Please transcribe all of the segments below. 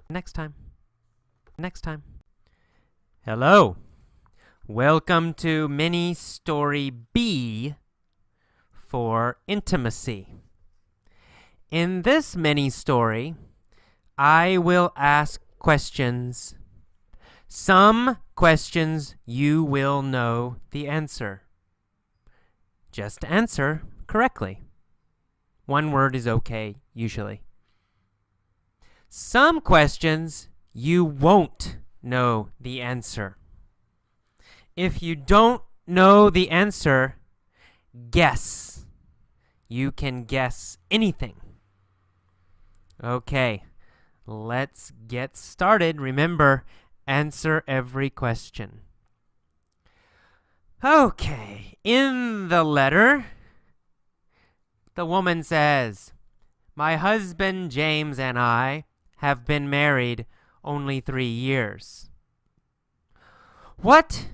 Next time. Next time. Hello. Welcome to mini story B for intimacy. In this mini story, I will ask questions. Some questions you will know the answer. Just answer correctly. One word is okay, usually. Some questions you won't know the answer. If you don't know the answer, guess. You can guess anything. Okay, let's get started. Remember, answer every question. Okay, in the letter, the woman says, "My husband James and I have been married only 3 years." What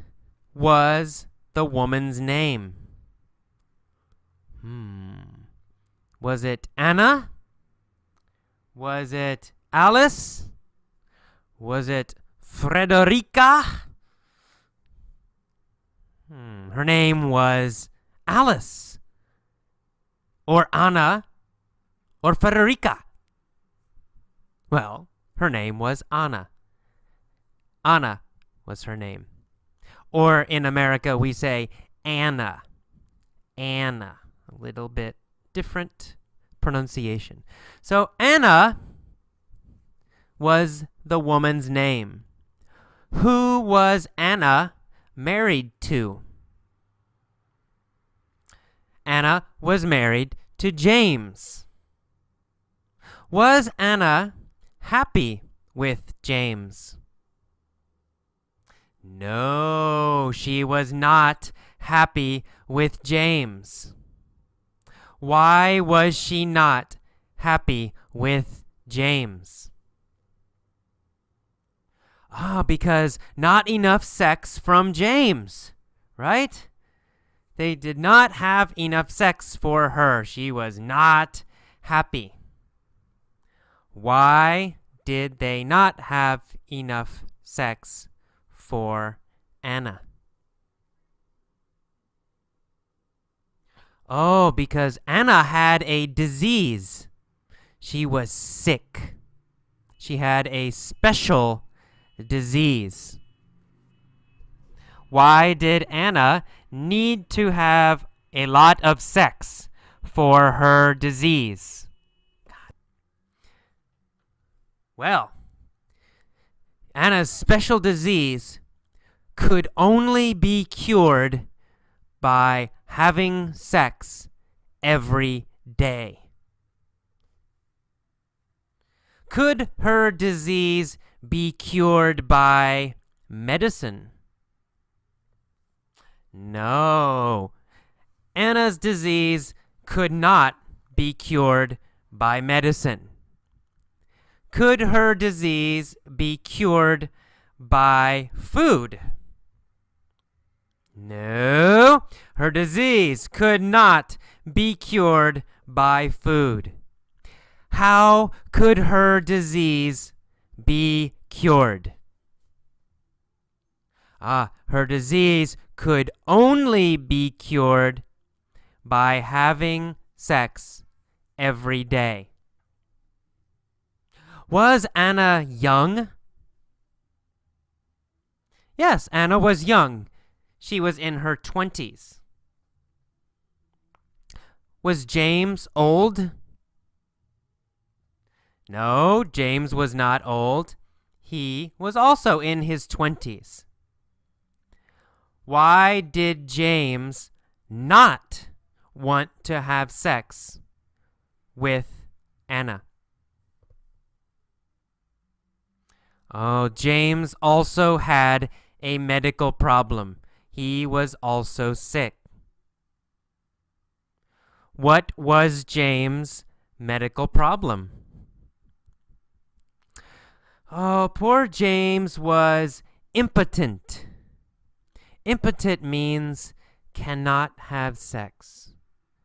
was the woman's name? Was it Anna? Was it Alice? Was it Frederica? Her name was Alice, or Anna, or Frederica. Well, her name was Anna. Anna was her name. Or in America, we say Anna. Anna. A little bit different pronunciation. So Anna was the woman's name. Who was Anna married to? Anna was married to James. Was Anna happy with James? No, she was not happy with James. Why was she not happy with James? Because not enough sex from James, right? They did not have enough sex for her. She was not happy. Why did they not have enough sex for Anna? Oh, because Anna had a disease. She was sick. She had a special disease. Why did Anna need to have a lot of sex for her disease? Well, Anna's special disease could only be cured by having sex every day. Could her disease be cured by medicine? No. Anna's disease could not be cured by medicine. Could her disease be cured by food? No, her disease could not be cured by food. How could her disease be cured? Her disease could only be cured by having sex every day. Was Anna young? Yes, Anna was young. She was in her 20s. Was James old? No, James was not old. He was also in his 20s. Why did James not want to have sex with Anna? Oh, James also had a medical problem. He was also sick. What was James' medical problem? Oh, poor James was impotent. Impotent means cannot have sex.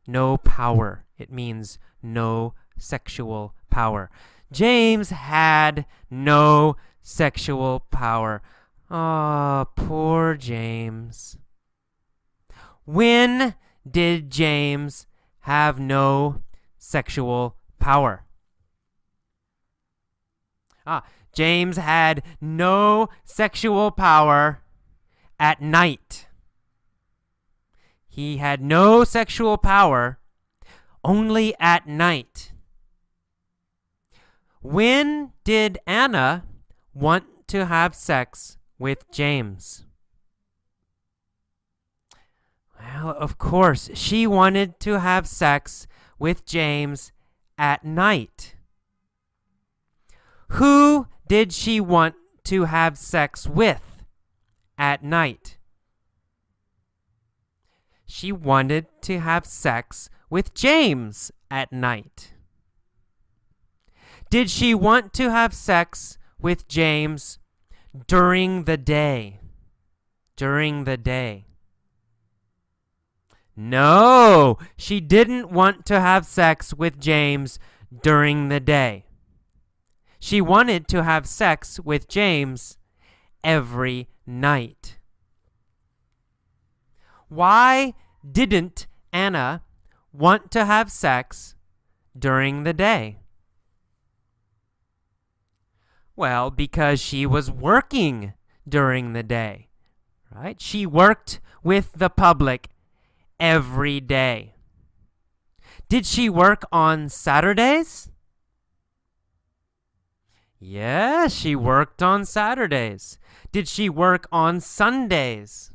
No power. It means no sexual power. James had no sexual power. Ah, poor James. When did James have no sexual power? James had no sexual power at night. He had no sexual power only at night. When did Anna want to have sex with James? Well, of course, she wanted to have sex with James at night. Who did she want to have sex with at night? She wanted to have sex with James at night. Did she want to have sex with James during the day? During the day. No, she didn't want to have sex with James during the day. She wanted to have sex with James every night. Why didn't Anna want to have sex during the day? Well, because she was working during the day, right? She worked with the public every day. Did she work on Saturdays? Yes, she worked on Saturdays. Did she work on Sundays?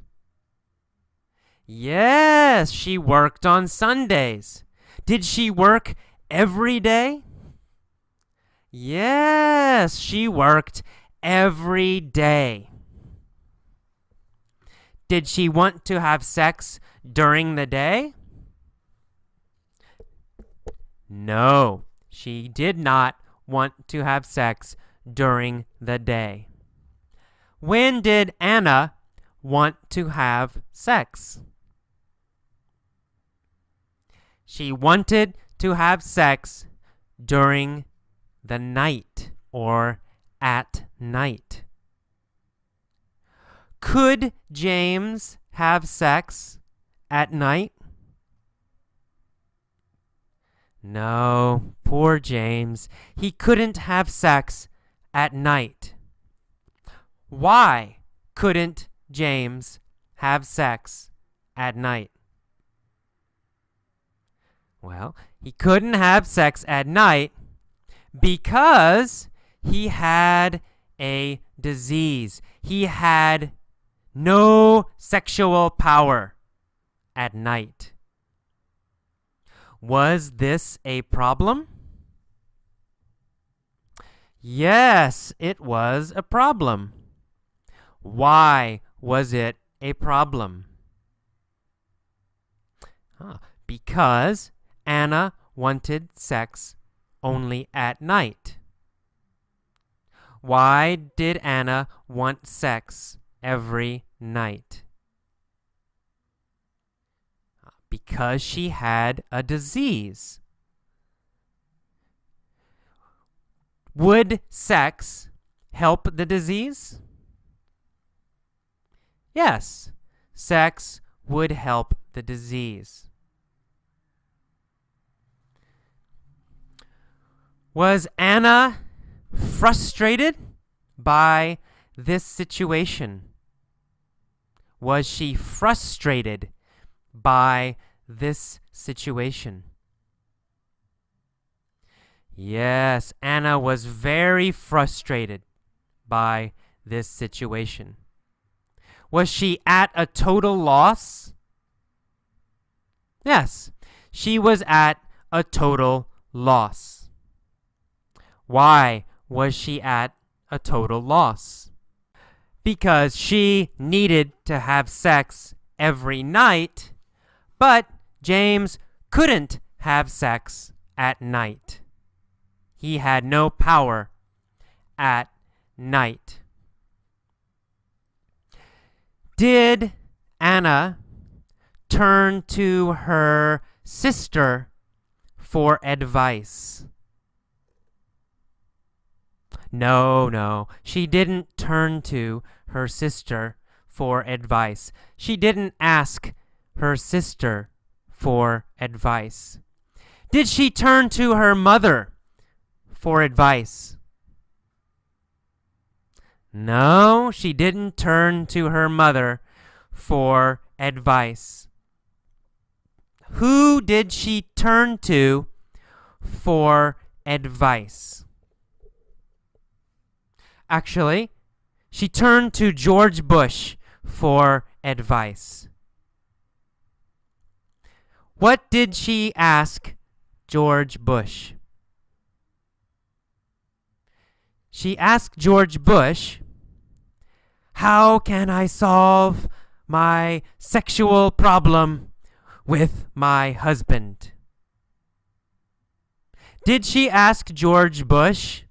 Yes, she worked on Sundays. Did she work every day? Yes, she worked every day. Did she want to have sex during the day? No, she did not want to have sex during the day. When did Anna want to have sex? She wanted to have sex during the night or at night. Could James have sex at night? No, poor James. He couldn't have sex at night. Why couldn't James have sex at night? Well, he couldn't have sex at night because he had a disease. He had no sexual power at night. Was this a problem? Yes, it was a problem. Why was it a problem? Because Anna wanted sex only at night. Why did Anna want sex every night? Because she had a disease. Would sex help the disease? Yes, sex would help the disease. Was Anna frustrated by this situation? Was she frustrated by this situation? Yes, Anna was very frustrated by this situation. Was she at a total loss? Yes, she was at a total loss. Why was she at a total loss? Because she needed to have sex every night, but James couldn't have sex at night. He had no power at night. Did Anna turn to her sister for advice? No, no, she didn't turn to her sister for advice. She didn't ask her sister for advice. Did she turn to her mother for advice? No, she didn't turn to her mother for advice. Who did she turn to for advice? Actually, she turned to George Bush for advice. What did she ask George Bush? She asked George Bush, "How can I solve my sexual problem with my husband?" Did she ask George Bush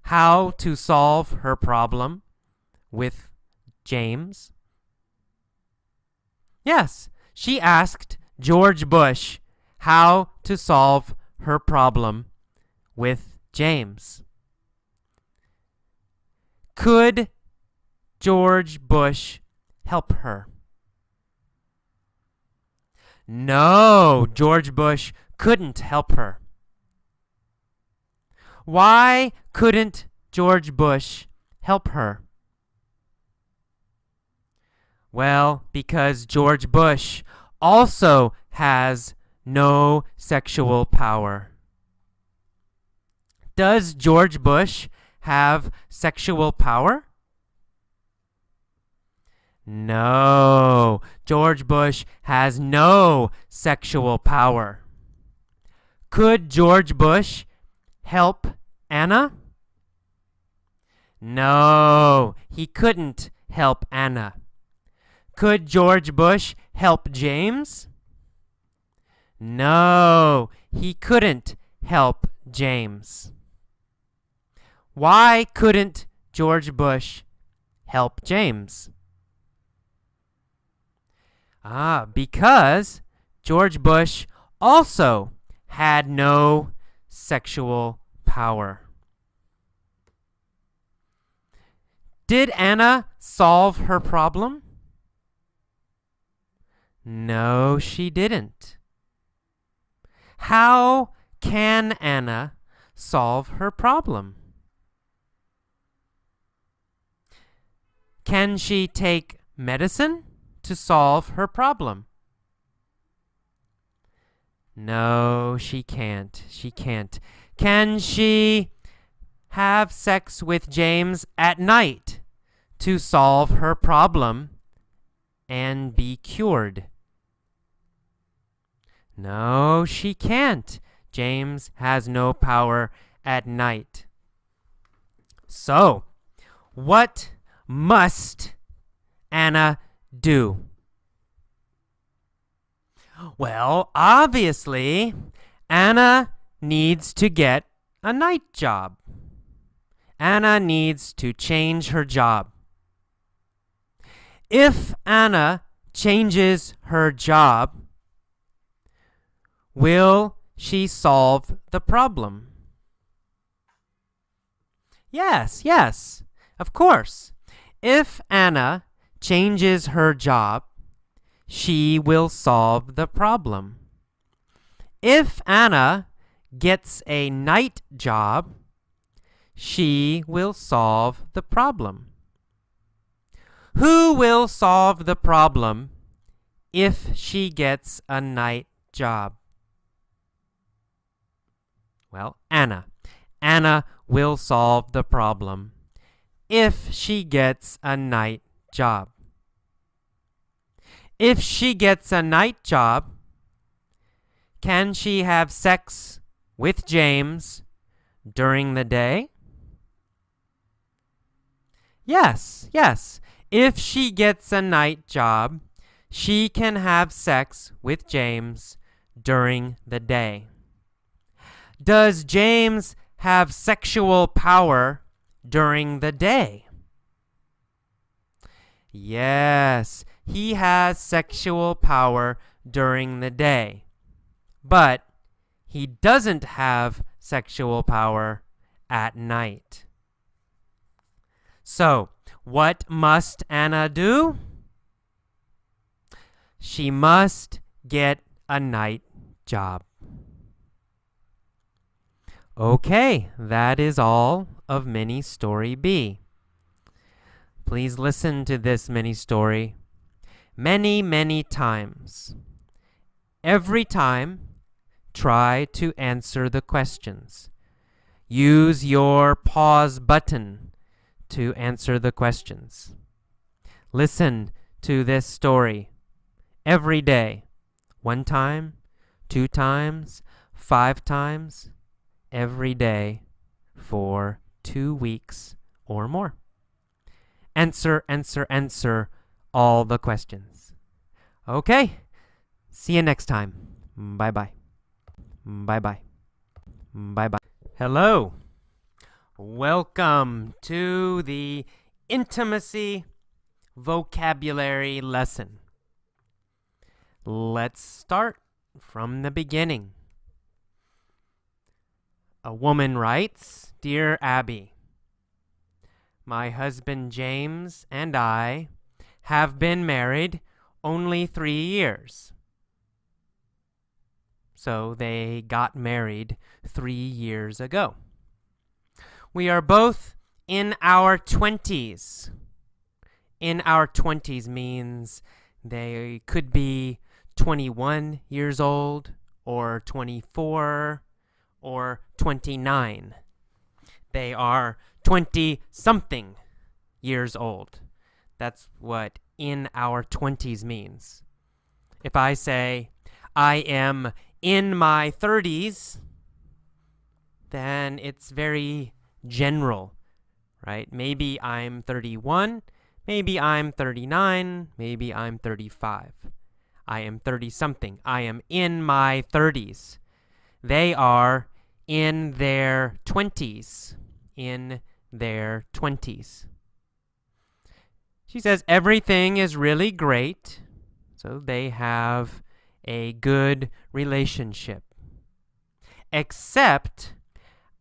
how to solve her problem with James? Yes, she asked George Bush how to solve her problem with James. Could George Bush help her? No, George Bush couldn't help her. Why couldn't George Bush help her? Well, because George Bush also has no sexual power. Does George Bush have sexual power? No, George Bush has no sexual power. Could George Bush help Anna? No, he couldn't help Anna. Could George Bush help James? No, he couldn't help James. Why couldn't George Bush help James? Because George Bush also had no sexual power. Did Anna solve her problem? No, she didn't. How can Anna solve her problem? Can she take medicine to solve her problem? No, she can't. She can't. Can she have sex with James at night to solve her problem and be cured? No, she can't. James has no power at night. So, what must Anna do? Well, obviously, Anna needs to get a night job. Anna needs to change her job. If Anna changes her job, will she solve the problem? Yes, yes, of course. If Anna changes her job, she will solve the problem. If Anna gets a night job, she will solve the problem. Who will solve the problem if she gets a night job? Well, Anna. Anna will solve the problem if she gets a night job. If she gets a night job, can she have sex with James during the day? Yes, yes. If she gets a night job, she can have sex with James during the day. Does James have sexual power during the day? Yes, he has sexual power during the day. But he doesn't have sexual power at night. So, what must Anna do? She must get a night job. Okay, that is all of mini story B. Please listen to this mini story many, many times. Every time, try to answer the questions. Use your pause button to answer the questions. Listen to this story every day. 1 time, 2 times, 5 times, every day for 2 weeks or more. Answer, answer, answer all the questions. Okay, see you next time. Bye-bye. Bye-bye. Bye-bye. Hello. Welcome to the Intimacy vocabulary lesson. Let's start from the beginning. A woman writes, "Dear Abby, my husband James and I have been married only 3 years." So they got married 3 years ago. "We are both in our 20s. In our 20s means they could be 21 years old or 24 or 29. They are 20-something years old. That's what in our 20s means. If I say, I am in my 30s, then it's very general, right? Maybe I'm 31, maybe I'm 39, maybe I'm 35. I am 30-something. I am in my 30s. They are in their 20s. In their 20s. She says everything is really great, so they have a good relationship, except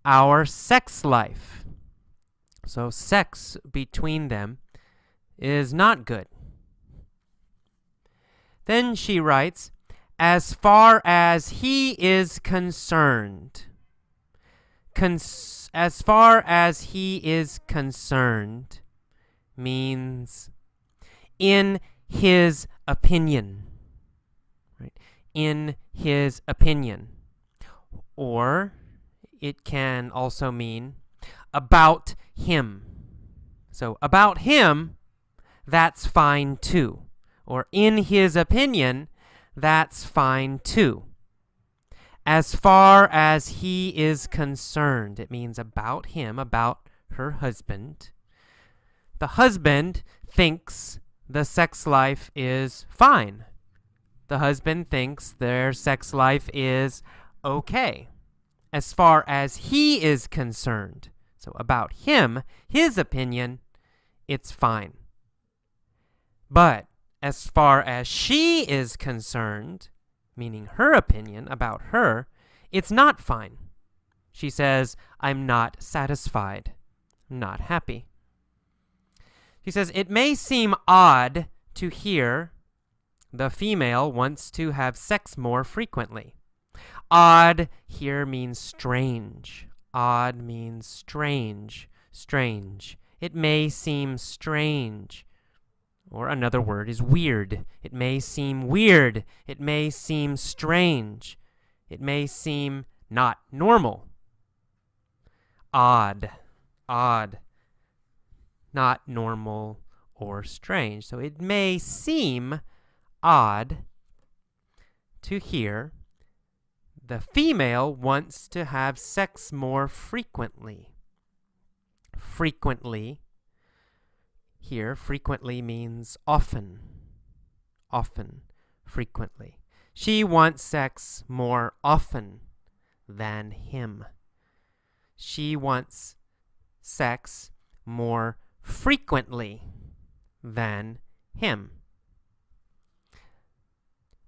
our sex life. So sex between them is not good. Then she writes, as far as he is concerned. As far as he is concerned means in his opinion. Right? In his opinion. Or it can also mean about him. So about him, that's fine too. Or in his opinion, that's fine too. As far as he is concerned, it means about him, about her husband. The husband thinks the sex life is fine. The husband thinks their sex life is okay. As far as he is concerned, so about him, his opinion, it's fine. But as far as she is concerned, meaning her opinion about her, it's not fine. She says, I'm not satisfied, not happy. She says, it may seem odd to hear the female wants to have sex more frequently. Odd here means strange. Odd means strange, strange. It may seem strange. Or another word is weird. It may seem weird. It may seem strange. It may seem not normal. Odd. Odd. Not normal or strange. So it may seem odd to hear the female wants to have sex more frequently. Frequently. Here, frequently means often. Often. Frequently. She wants sex more often than him. She wants sex more frequently than him.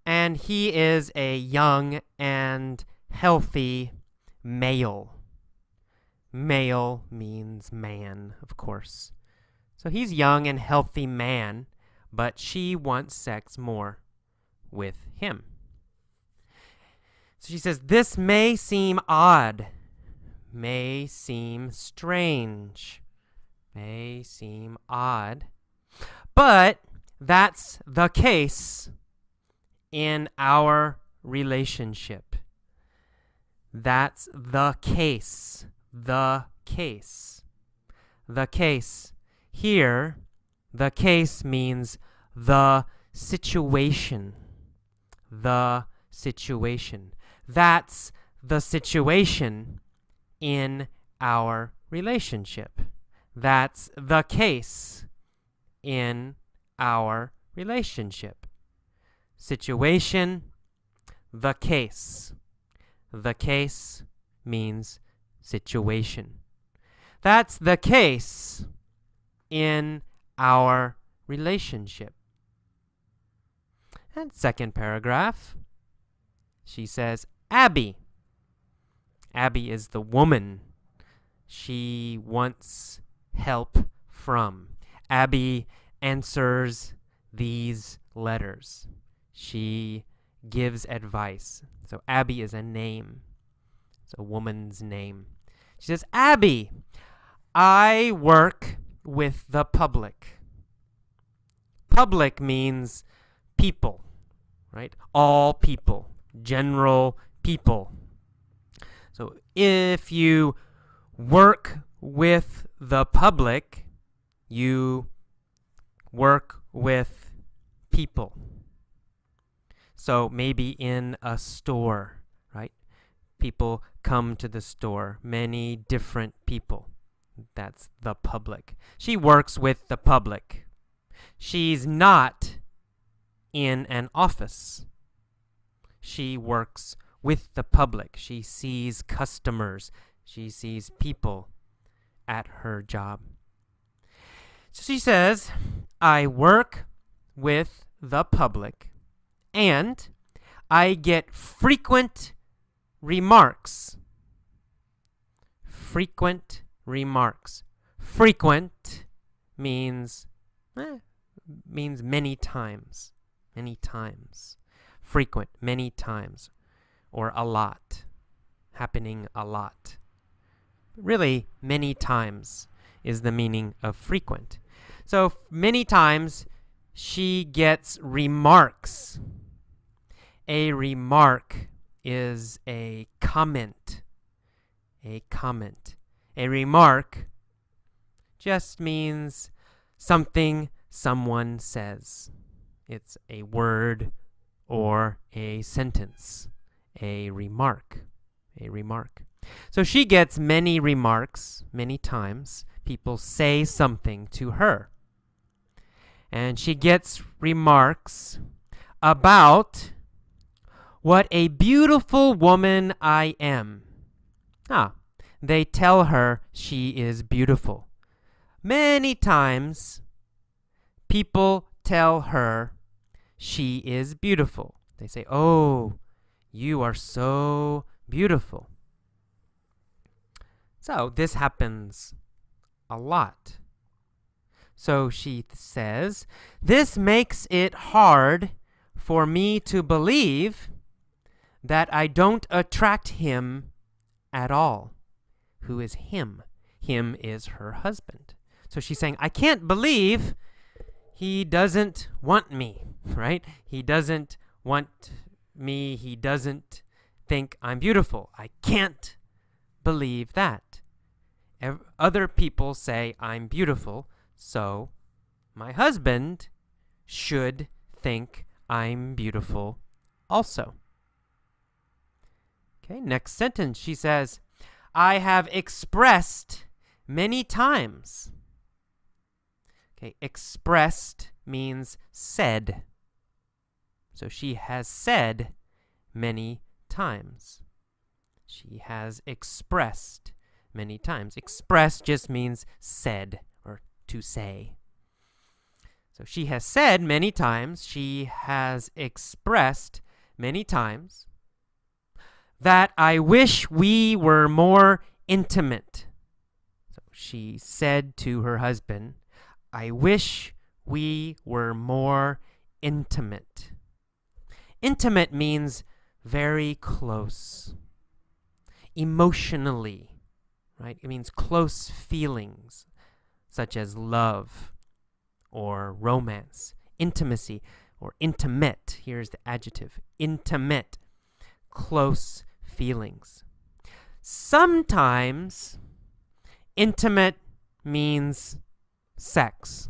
And he is a young and healthy male. Male means man, of course. So he's a young and healthy man, but she wants sex more with him. So she says, this may seem odd, may seem strange, may seem odd, but that's the case in our relationship. That's the case. The case. The case. Here, the case means the situation. The situation. That's the situation in our relationship. That's the case in our relationship. Situation, the case. The case means situation. That's the case in our relationship. And second paragraph, she says, Abby. Abby is the woman she wants help from. Abby answers these letters. She gives advice. So Abby is a name. It's a woman's name. She says, Abby, I work with the public. Public means people, right? All people, general people. So if you work with the public, you work with people. So maybe in a store, right? People come to the store, many different people. That's the public. She works with the public. She's not in an office. She works with the public. She sees customers. She sees people at her job. So she says, I work with the public and I get frequent remarks. Frequent remarks. Frequent means many times. Many times. Frequent, many times. Or a lot. Happening a lot. Really, many times is the meaning of frequent. So many times she gets remarks. A remark is a comment. A comment. A remark just means something someone says. It's a word or a sentence. A remark. A remark. So she gets many remarks, many times. People say something to her. And she gets remarks about what a beautiful woman I am. They tell her she is beautiful. Many times, people tell her she is beautiful. They say, oh, you are so beautiful. So this happens a lot. So she says, this makes it hard for me to believe that I don't attract him at all. Who is him? Him is her husband. So she's saying, I can't believe he doesn't want me, right? He doesn't want me. He doesn't think I'm beautiful. I can't believe that. Other people say I'm beautiful, so my husband should think I'm beautiful also. Okay, next sentence. She says, I have expressed many times. Okay, expressed means said. So she has said many times. She has expressed many times. Express just means said or to say. So she has said many times, she has expressed many times that I wish we were more intimate. So she said to her husband, I wish we were more intimate. Intimate means very close, emotionally, right? It means close feelings, such as love or romance, intimacy or intimate. Here's the adjective, intimate, close feelings. Sometimes intimate means sex.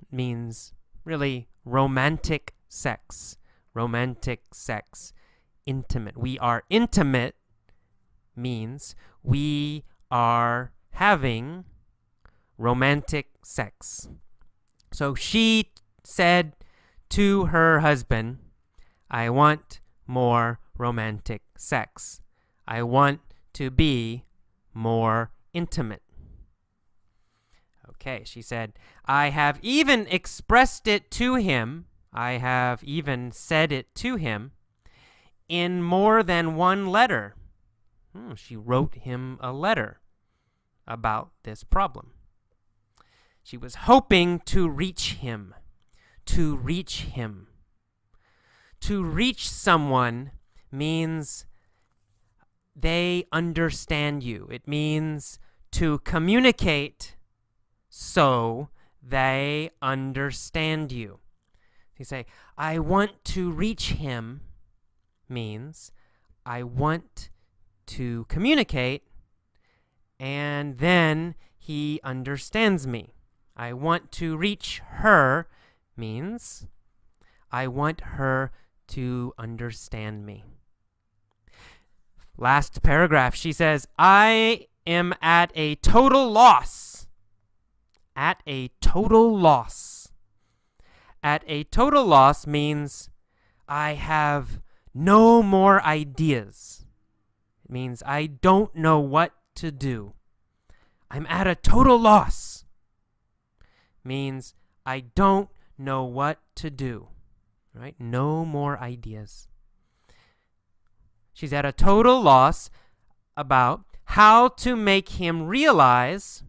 It means really romantic sex. Romantic sex. Intimate. We are intimate means we are having romantic sex. So she said to her husband, I want more romantic sex. I want to be more intimate. Okay, she said, I have even expressed it to him. I have even said it to him in more than one letter. She wrote him a letter about this problem. She was hoping to reach him. To reach him. To reach someone means they understand you. It means to communicate so they understand you. You say, I want to reach him means I want to communicate and then he understands me. I want to reach her means I want her to understand me. Last paragraph, she says, I am at a total loss. At a total loss. At a total loss means I have no more ideas. It means I don't know what to do. I'm at a total loss. Means I don't know what to do. Right? No more ideas. She's at a total loss about how to make him realize.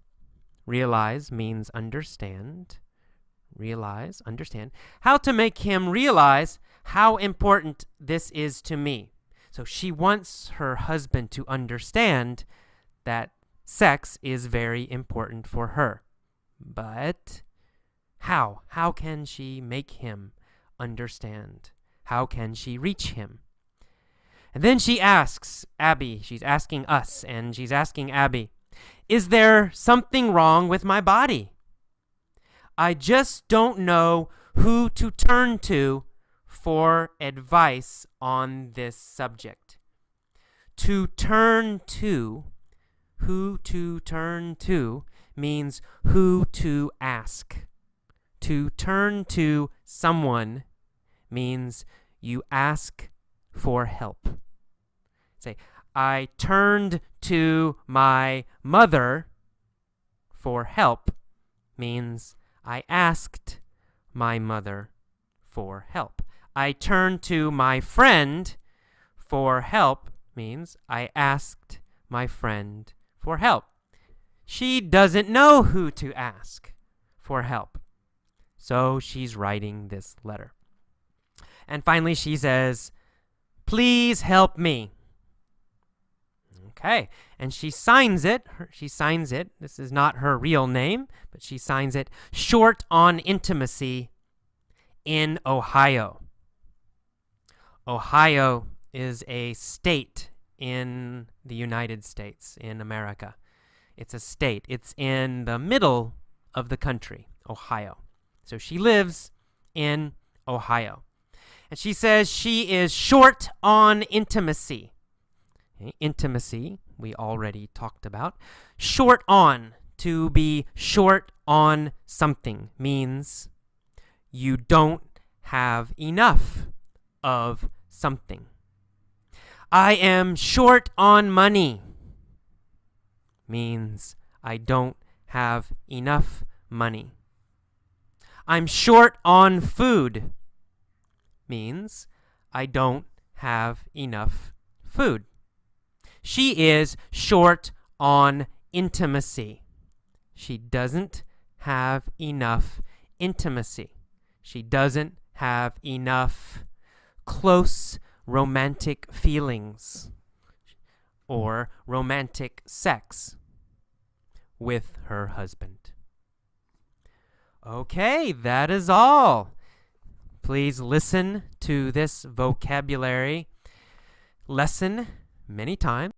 Realize means understand. Realize, understand. How to make him realize how important this is to me. So she wants her husband to understand that sex is very important for her. But how? How can she make him understand? How can she reach him? And then she asks Abby, she's asking us, and she's asking Abby, is there something wrong with my body? I just don't know who to turn to for advice on this subject. To turn to, who to turn to, means who to ask. To turn to someone means you ask for help. Say, I turned to my mother for help means I asked my mother for help. I turned to my friend for help means I asked my friend for help. She doesn't know who to ask for help. So she's writing this letter. And finally she says, please help me. Okay, and she signs it. She signs it. This is not her real name, but she signs it. Short on Intimacy in Ohio. Ohio is a state in the United States, in America. It's a state. It's in the middle of the country, Ohio. So she lives in Ohio. And she says she is short on intimacy. Okay, intimacy, we already talked about. Short on, to be short on something, means you don't have enough of something. I am short on money, means I don't have enough money. I'm short on food, means I don't have enough food. She is short on intimacy. She doesn't have enough intimacy. She doesn't have enough close romantic feelings or romantic sex with her husband. Okay, that is all. Please listen to this vocabulary lesson many times.